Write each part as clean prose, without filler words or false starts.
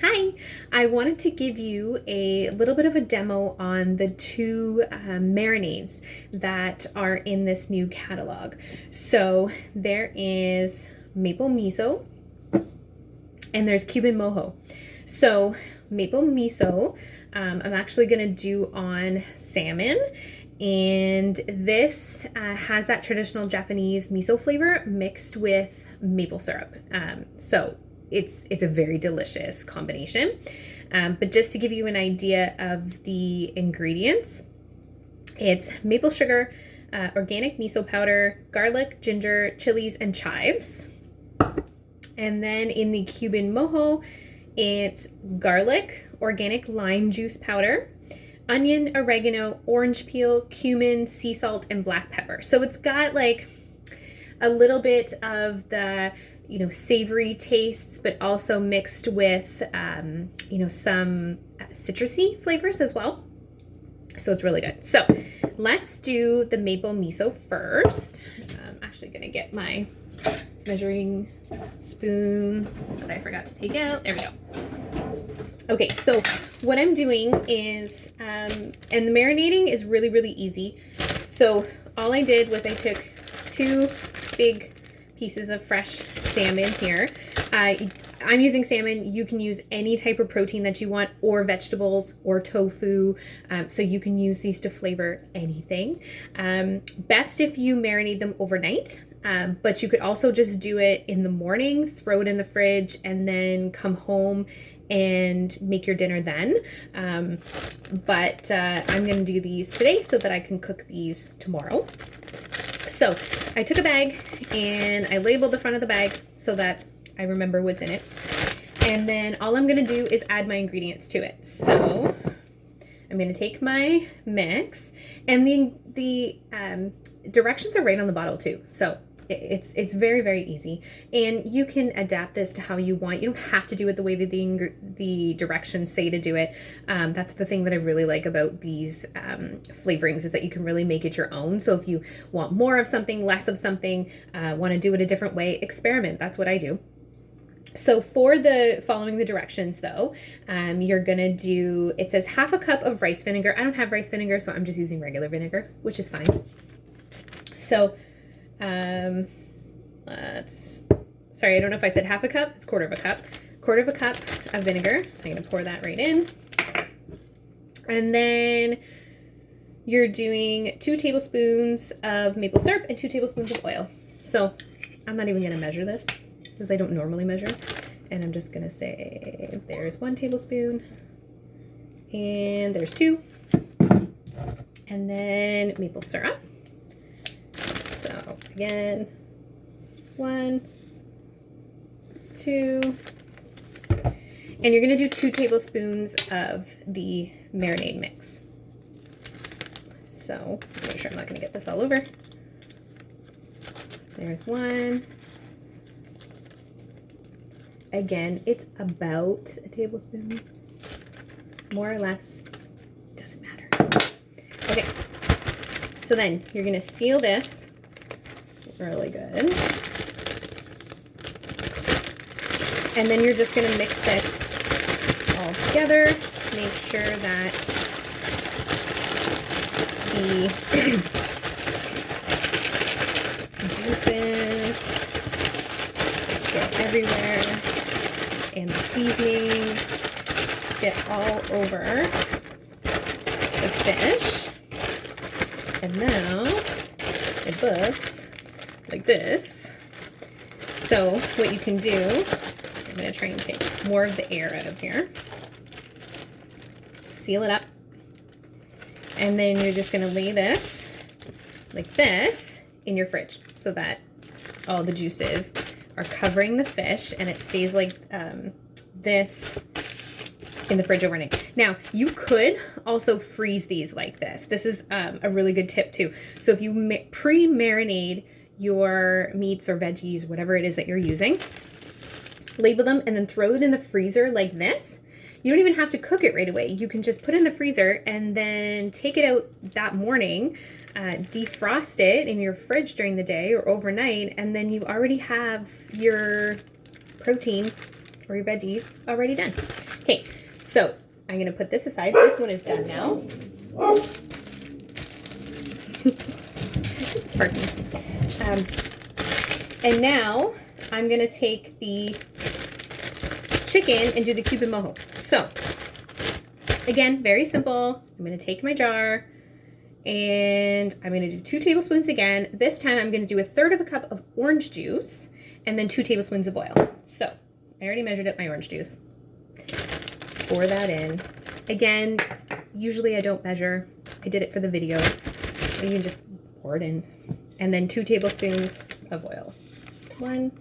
Hi, I wanted to give you a little bit of a demo on the two marinades that are in this new catalog. So there is maple miso and there's Cuban mojo. So maple miso, I'm actually gonna do on salmon, and this has that traditional Japanese miso flavor mixed with maple syrup. So it's a very delicious combination. But just to give you an idea of the ingredients, it's maple sugar, organic miso powder, garlic, ginger, chilies, and chives. And then in the Cuban mojo, it's garlic, organic lime juice powder, onion, oregano, orange peel, cumin, sea salt, and black pepper. So it's got like a little bit of the, savory tastes, but also mixed with, some citrusy flavors as well. So it's really good. So let's do the maple miso first. I'm actually going to get my measuring spoon that I forgot to take out. There we go. Okay, so what I'm doing is, and the marinating is really, really easy. So all I did was I took 2 big pieces of fresh salmon here. I'm using salmon. You can use any type of protein that you want, or vegetables, or tofu. So you can use these to flavor anything. Best if you marinate them overnight, but you could also just do it in the morning, throw it in the fridge, and then come home and make your dinner then. But I'm going to do these today so that I can cook these tomorrow. So I took a bag and I labeled the front of the bag so that I remember what's in it. And then all I'm going to do is add my ingredients to it. So I'm going to take my mix, and the directions are right on the bottle too. So it's very, very easy, and you can adapt this to how you want. You don't have to do it the way that the directions say to do it. That's the thing that I really like about these flavorings, is that you can really make it your own. So if you want more of something, less of something, want to do it a different way, experiment. That's what I do. So for the following the directions though, you're gonna do, it says half a cup of rice vinegar. I don't have rice vinegar, so I'm just using regular vinegar, which is fine. So sorry, I don't know if I said half a cup. It's quarter of a cup. Quarter of a cup of vinegar. So I'm gonna pour that right in. And then you're doing 2 tablespoons of maple syrup and 2 tablespoons of oil. So I'm not even gonna measure this, because I don't normally measure. And I'm just gonna say there's 1 tablespoon and there's 2. And then maple syrup. So again, 1, 2, and you're gonna do 2 tablespoons of the marinade mix. So make sure I'm not gonna get this all over. There's 1. Again, it's about a tablespoon, more or less, doesn't matter. Okay, so then you're gonna seal this really good. And then you're just gonna mix this all together. Make sure that the juices get everywhere, and the seasonings get all over the fish. And now it looks like this. So what you can do, I'm going to try and take more of the air out of here. Seal it up. And then you're just going to lay this like this in your fridge so that all the juices are covering the fish, and it stays like this in the fridge overnight. Now, you could also freeze these like this. This is a really good tip too. So if you pre-marinate your meats or veggies, whatever it is that you're using, label them and then throw it in the freezer like this. You don't even have to cook it right away. You can just put it in the freezer and then take it out that morning, defrost it in your fridge during the day or overnight, and then you already have your protein or your veggies already done. Okay, so I'm gonna put this aside. This one is done now. It's barking. And now I'm gonna take the chicken and do the cube and mojo. So again, very simple. I'm gonna take my jar and I'm gonna do 2 tablespoons again. This time I'm gonna do 1/3 cup of orange juice and then 2 tablespoons of oil. So I already measured up my orange juice. Pour that in. Again, usually I don't measure. I did it for the video. You can just pour it in. And then 2 tablespoons of oil. 1,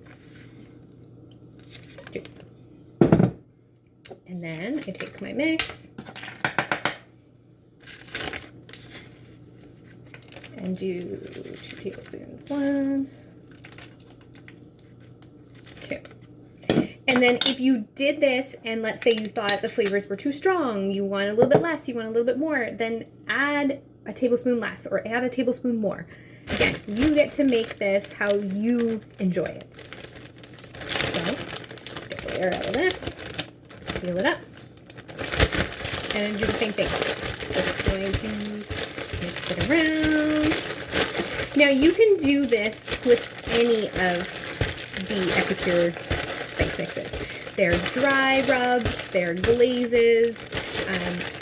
2. And then I take my mix and do 2 tablespoons. 1, 2. And then if you did this and let's say you thought the flavors were too strong, you want a little bit less, you want a little bit more, then add a tablespoon less or add a tablespoon more. Again, you get to make this how you enjoy it. So, get the air out of this, seal it up, and do the same thing. Just going to mix it around. Now you can do this with any of the Epicure spice mixes. They're dry rubs, they're glazes,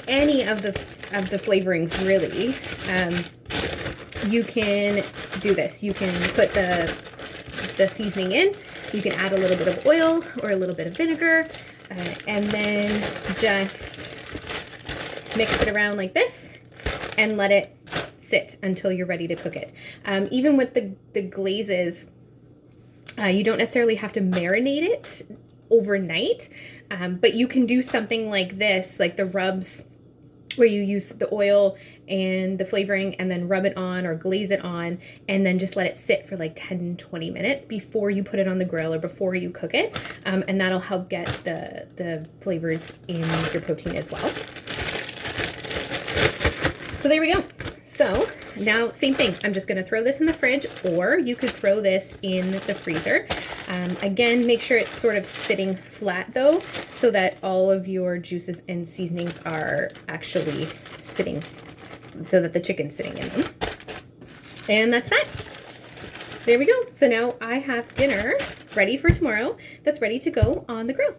any of the flavorings really. You can do this. You can put the seasoning in. You can add a little bit of oil or a little bit of vinegar, and then just mix it around like this and let it sit until you're ready to cook it. Even with the glazes, you don't necessarily have to marinate it overnight, but you can do something like this, like the rubs, where you use the oil and the flavoring and then rub it on or glaze it on and then just let it sit for like 10-20 minutes before you put it on the grill or before you cook it, and that'll help get the flavors in your protein as well. So there we go. So now same thing, I'm just gonna throw this in the fridge, or you could throw this in the freezer. Again, make sure it's sort of sitting flat though, so that all of your juices and seasonings are actually sitting, so that the chicken's sitting in them. And that's that. There we go. So now I have dinner ready for tomorrow that's ready to go on the grill.